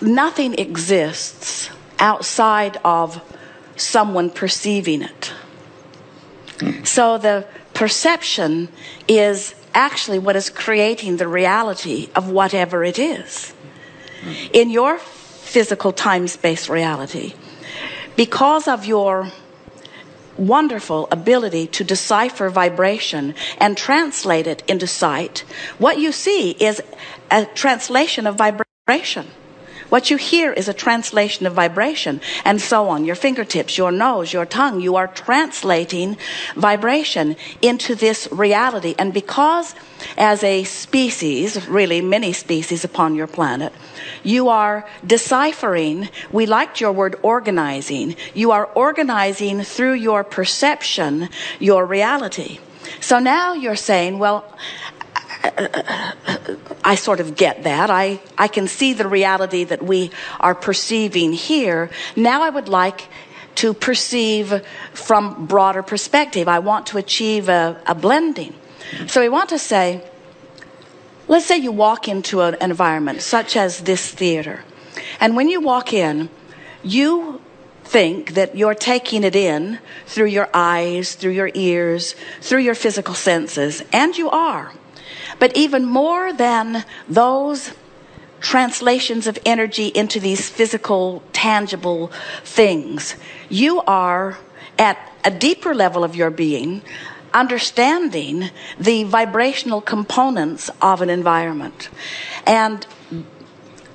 nothing exists outside of someone perceiving it. So the perception is actually what is creating the reality of whatever it is. In your physical time-space reality, because of your wonderful ability to decipher vibration and translate it into sight, what you see is a translation of vibration. What you hear is a translation of vibration, and so on. Your fingertips, your nose, your tongue, you are translating vibration into this reality. And because as a species, really many species upon your planet, you are deciphering, we liked your word organizing, you are organizing through your perception, your reality. So now you're saying, well, I sort of get that. I can see the reality that we are perceiving here. Now I would like to perceive from broader perspective. I want to achieve a blending. So we want to say, let's say you walk into an environment such as this theater. And when you walk in, you think that you're taking it in through your eyes, through your ears, through your physical senses, and you are. But even more than those translations of energy into these physical, tangible things, you are at a deeper level of your being, understanding the vibrational components of an environment. And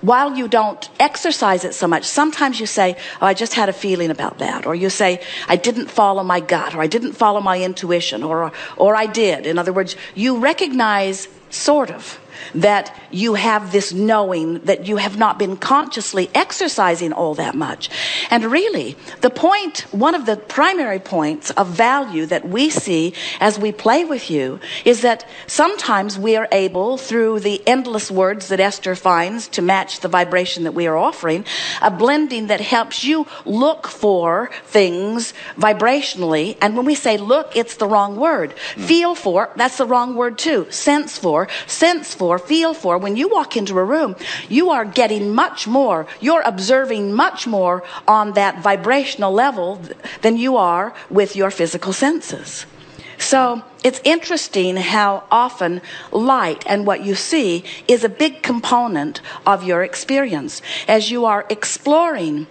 while you don't exercise it so much, sometimes you say, oh, I just had a feeling about that. Or you say, I didn't follow my gut, or I didn't follow my intuition, or I did. In other words, you recognize, sort of, that you have this knowing that you have not been consciously exercising all that much. And really, the point, one of the primary points of value that we see as we play with you is that sometimes we are able, through the endless words that Esther finds to match the vibration that we are offering, a blending that helps you look for things vibrationally. And when we say look, it's the wrong word. Feel for, that's the wrong word too. Sense for, feel for. When you walk into a room, you are getting much more, you're observing much more on that vibrational level than you are with your physical senses. So it's interesting how often light and what you see is a big component of your experience. As you are exploring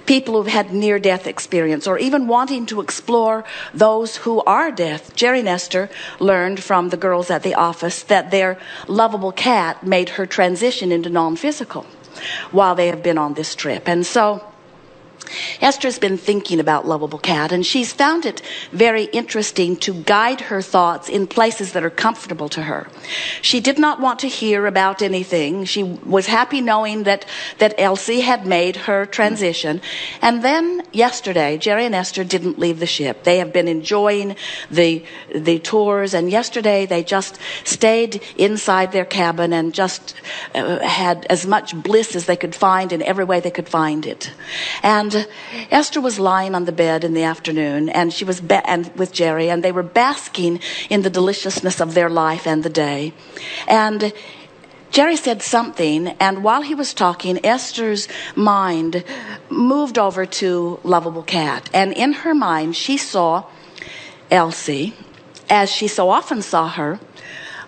people who've had near-death experience, or even wanting to explore those who are deaf. Jerry and Esther learned from the girls at the office that their lovable cat made her transition into non-physical while they have been on this trip. And so Esther's been thinking about lovable cat, and she's found it very interesting to guide her thoughts in places that are comfortable to her. She did not want to hear about anything. She was happy knowing that Elsie had made her transition. And then yesterday, Jerry and Esther didn't leave the ship. They have been enjoying the tours, and yesterday they just stayed inside their cabin and just had as much bliss as they could find in every way they could find it. And Esther was lying on the bed in the afternoon, and she was with Jerry, and they were basking in the deliciousness of their life and the day. And Jerry said something, and while he was talking, Esther's mind moved over to lovable cat. And in her mind, she saw Elsie, as she so often saw her,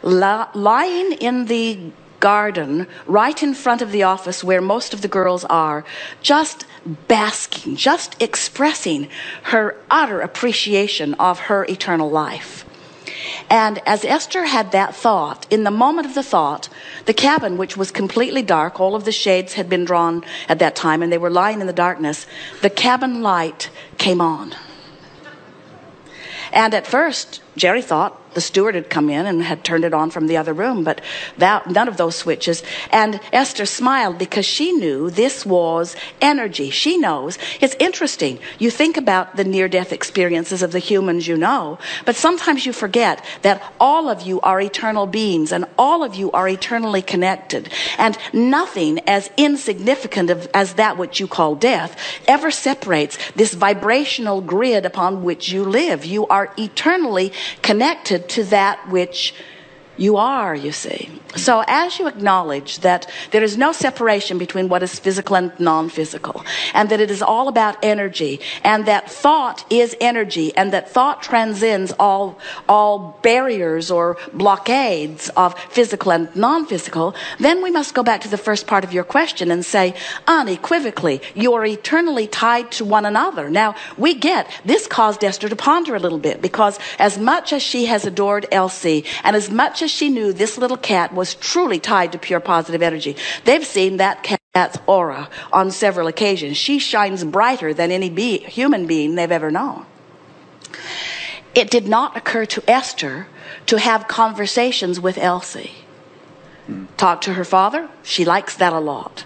lying in the garden right in front of the office where most of the girls are, just basking, just expressing her utter appreciation of her eternal life. And as Esther had that thought, in the moment of the thought, the cabin, which was completely dark, all of the shades had been drawn at that time, and they were lying in the darkness, the cabin light came on. And at first, Jerry thought the steward had come in and had turned it on from the other room, but none of those switches. And Esther smiled because she knew this was energy. She knows. It's interesting. You think about the near-death experiences of the humans you know, but sometimes you forget that all of you are eternal beings and all of you are eternally connected. And nothing as insignificant as that which you call death ever separates this vibrational grid upon which you live. You are eternally connected to that which You are, you see. So as you acknowledge that there is no separation between what is physical and non-physical, and that it is all about energy, and that thought is energy, and that thought transcends all barriers or blockades of physical and non-physical, then we must go back to the first part of your question and say, unequivocally, you are eternally tied to one another. Now, we get, this caused Esther to ponder a little bit, because as much as she has adored Elsie, and as much as she knew this little cat was truly tied to pure positive energy, they've seen that cat's aura on several occasions. She shines brighter than any human being they've ever known. It did not occur to Esther to have conversations with Elsie. Talk to her father, she likes that a lot.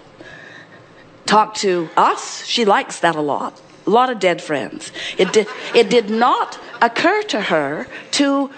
Talk to us, she likes that a lot. A lot of dead friends. It did not occur to her to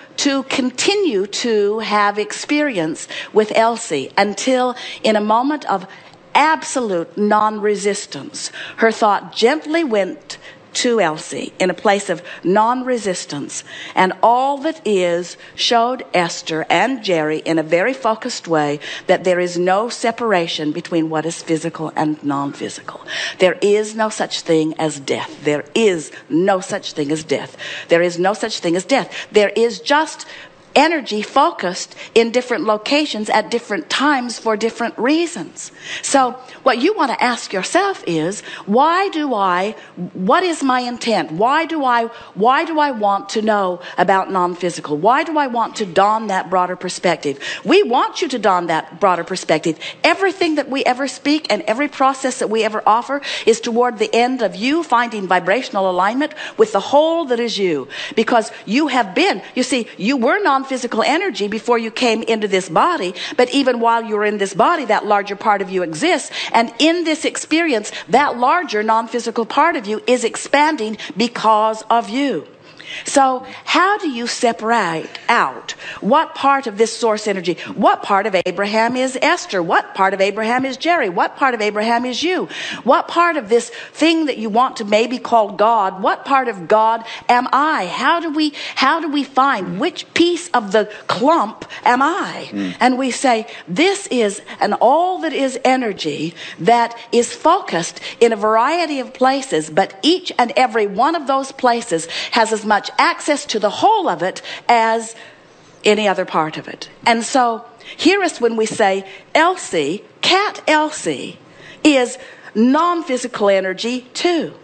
continue to have experience with Elsie until, in a moment of absolute non-resistance, her thought gently went to Elsie in a place of non-resistance, and all that is showed Esther and Jerry in a very focused way that there is no separation between what is physical and non-physical. There is no such thing as death. There is no such thing as death. There is no such thing as death. There is just energy focused in different locations at different times for different reasons. So what you want to ask yourself is, what is my intent? Why do I want to know about non-physical? Why do I want to don that broader perspective? We want you to don that broader perspective. Everything that we ever speak and every process that we ever offer is toward the end of you finding vibrational alignment with the whole that is you. Because you have been, you see, you were non-physical energy before you came into this body, but even while you're in this body, that larger part of you exists, and in this experience, that larger non-physical part of you is expanding because of you. So how do you separate out what part of this source energy, what part of Abraham is Esther, what part of Abraham is Jerry, what part of Abraham is you, what part of this thing that you want to maybe call God, what part of God am I? How do we find which piece of the clump am I? And we say this is an all that is energy that is focused in a variety of places, but each and every one of those places has as much access to the whole of it as any other part of it. And so hear us when we say Elsie, cat Elsie, is non-physical energy too,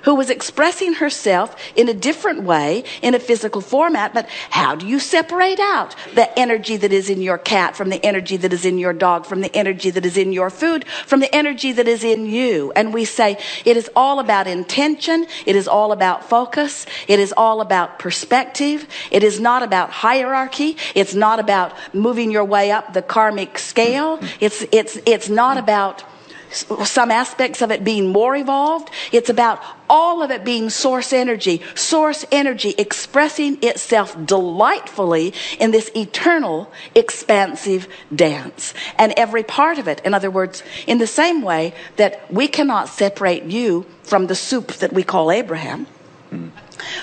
who was expressing herself in a different way in a physical format. But how do you separate out the energy that is in your cat from the energy that is in your dog, from the energy that is in your food, from the energy that is in you? And we say it is all about intention. It is all about focus. It is all about perspective. It is not about hierarchy. It's not about moving your way up the karmic scale. It's not about some aspects of it being more evolved. It's about all of it being source energy expressing itself delightfully in this eternal, expansive dance. And every part of it, in other words, in the same way that we cannot separate you from the soup that we call Abraham,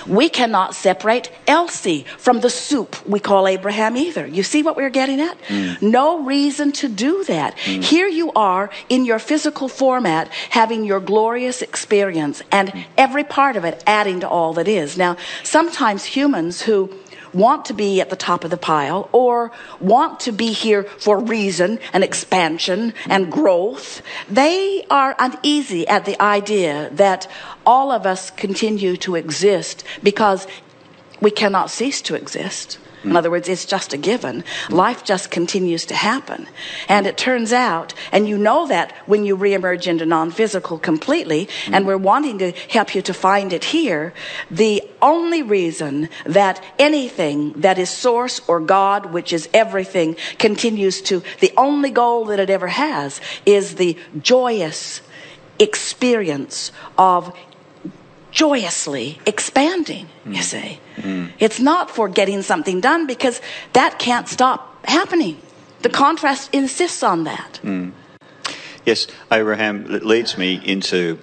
we cannot separate Elsie from the soup we call Abraham either. You see what we're getting at? No reason to do that. Here you are in your physical format having your glorious experience and every part of it adding to all that is. Now, sometimes humans who want to be at the top of the pile or want to be here for reason and expansion and growth, they are uneasy at the idea that all of us continue to exist because we cannot cease to exist. In other words, it's just a given. Life just continues to happen. And it turns out, and you know that when you reemerge into non-physical completely, and we're wanting to help you to find it here, the only reason that anything that is source or God, which is everything, continues to, the only goal that it ever has is the joyous experience of joyously expanding, you see. It's not for getting something done because that can't stop happening. The contrast insists on that. Yes, Abraham leads me into,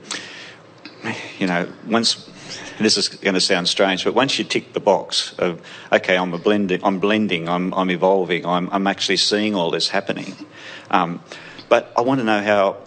once and this is going to sound strange, but once you tick the box of, okay, I'm blending, I'm evolving, I'm actually seeing all this happening. But I want to know how,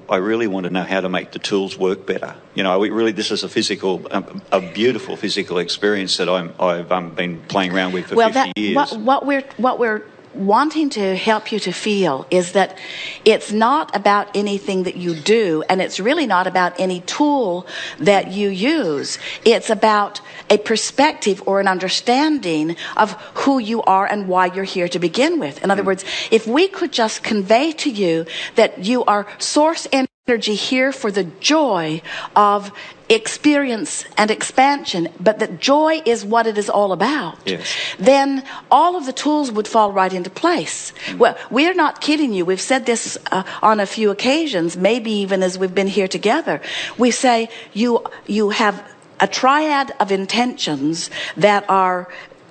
I really want to know how to make the tools work better. You know, this is a beautiful physical experience that I've been playing around with for 50 years. What we're wanting to help you to feel is that it's not about anything that you do, and it's really not about any tool that you use. It's about a perspective or an understanding of who you are and why you're here to begin with. In other words, if we could just convey to you that you are source energy here for the joy of experience and expansion, but that joy is what it is all about, yes, then all of the tools would fall right into place. Well, we're not kidding you. We've said this on a few occasions, maybe even as we've been here together. We say you have a triad of intentions that are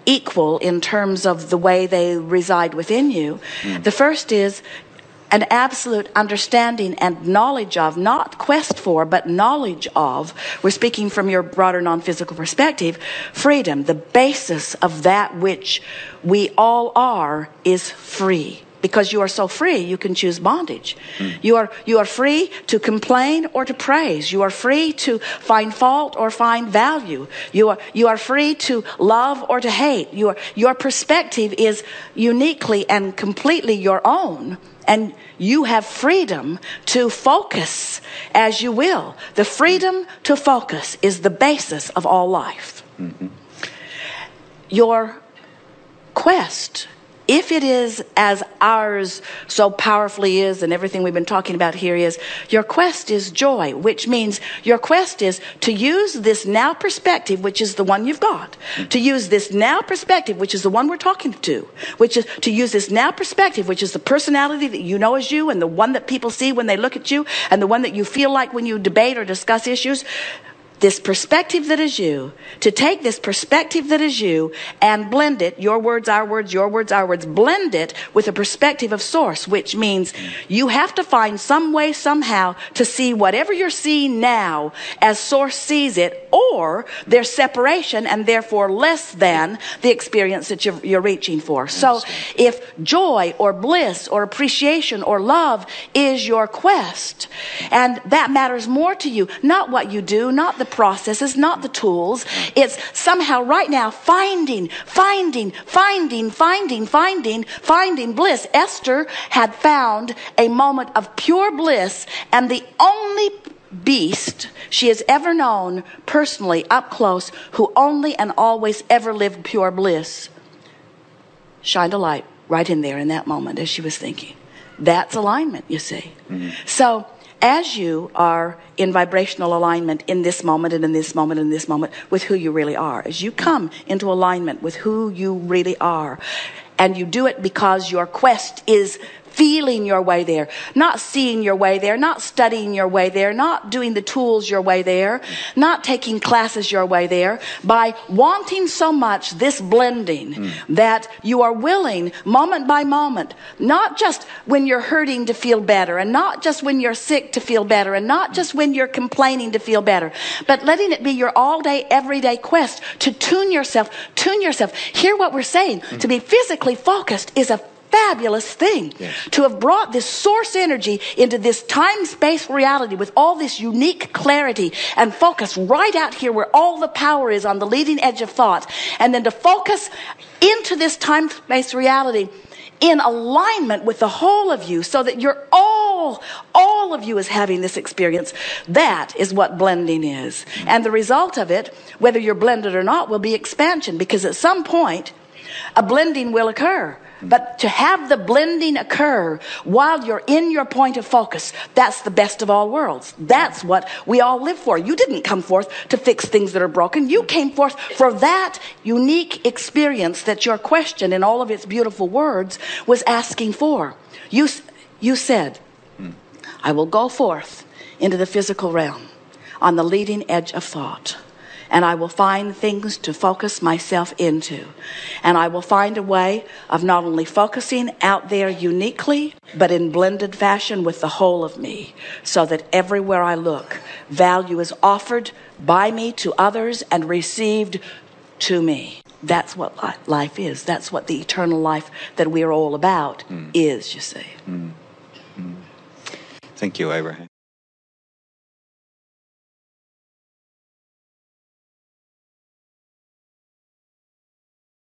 equal in terms of the way they reside within you. The first is an absolute understanding and knowledge of, not quest for, but knowledge of, we're speaking from your broader non-physical perspective, freedom. The basis of that which we all are is free. Because you are so free, you can choose bondage. You are free to complain or to praise. You are free to find fault or find value. You are free to love or to hate. Your perspective is uniquely and completely your own. And you have freedom to focus as you will. The freedom to focus is the basis of all life. Your quest, if it is as ours so powerfully is, and everything we've been talking about here is, your quest is joy, which means your quest is to use this now perspective, which is the one you've got, to use this now perspective, which is the one we're talking to, which is to use this now perspective, which is the personality that you know as you, and the one that people see when they look at you, and the one that you feel like when you debate or discuss issues. This perspective that is you, to take this perspective that is you and blend it, your words, our words, your words, our words, blend it with a perspective of source, which means you have to find some way, somehow, to see whatever you're seeing now as source sees it, or there's separation and therefore less than the experience that you're reaching for. So if joy or bliss or appreciation or love is your quest, and that matters more to you, not what you do, not the processes, not the tools. It's somehow right now finding bliss. Esther had found a moment of pure bliss, and the only beast she has ever known personally up close who only and always ever lived pure bliss shined a light right in there in that moment as she was thinking. That's alignment, you see. So as you are in vibrational alignment in this moment and in this moment and in this moment with who you really are, as you come into alignment with who you really are, and you do it because your quest is feeling your way there, not seeing your way there, not studying your way there, not doing the tools your way there, not taking classes your way there, by wanting so much this blending that you are willing moment by moment, not just when you're hurting to feel better, and not just when you're sick to feel better, and not just when you're complaining to feel better, but letting it be your all day, everyday quest to tune yourself. Hear what we're saying. To be physically focused is a fabulous thing. Yes. To have brought this source energy into this time-space reality with all this unique clarity and focus right out here where all the power is on the leading edge of thought, and then to focus into this time-space reality in alignment with the whole of you, so that you're all of you is having this experience. That is what blending is. And the result of it, whether you're blended or not, will be expansion, because at some point a blending will occur. But to have the blending occur while you're in your point of focus, that's the best of all worlds. That's what we all live for. You didn't come forth to fix things that are broken. You came forth for that unique experience that your question in all of its beautiful words was asking for. You said, I will go forth into the physical realm on the leading edge of thought. and I will find things to focus myself into. And I will find a way of not only focusing out there uniquely, but in blended fashion with the whole of me, so that everywhere I look, value is offered by me to others and received to me. That's what life is. That's what the eternal life that we are all about is, you see. Thank you, Abraham.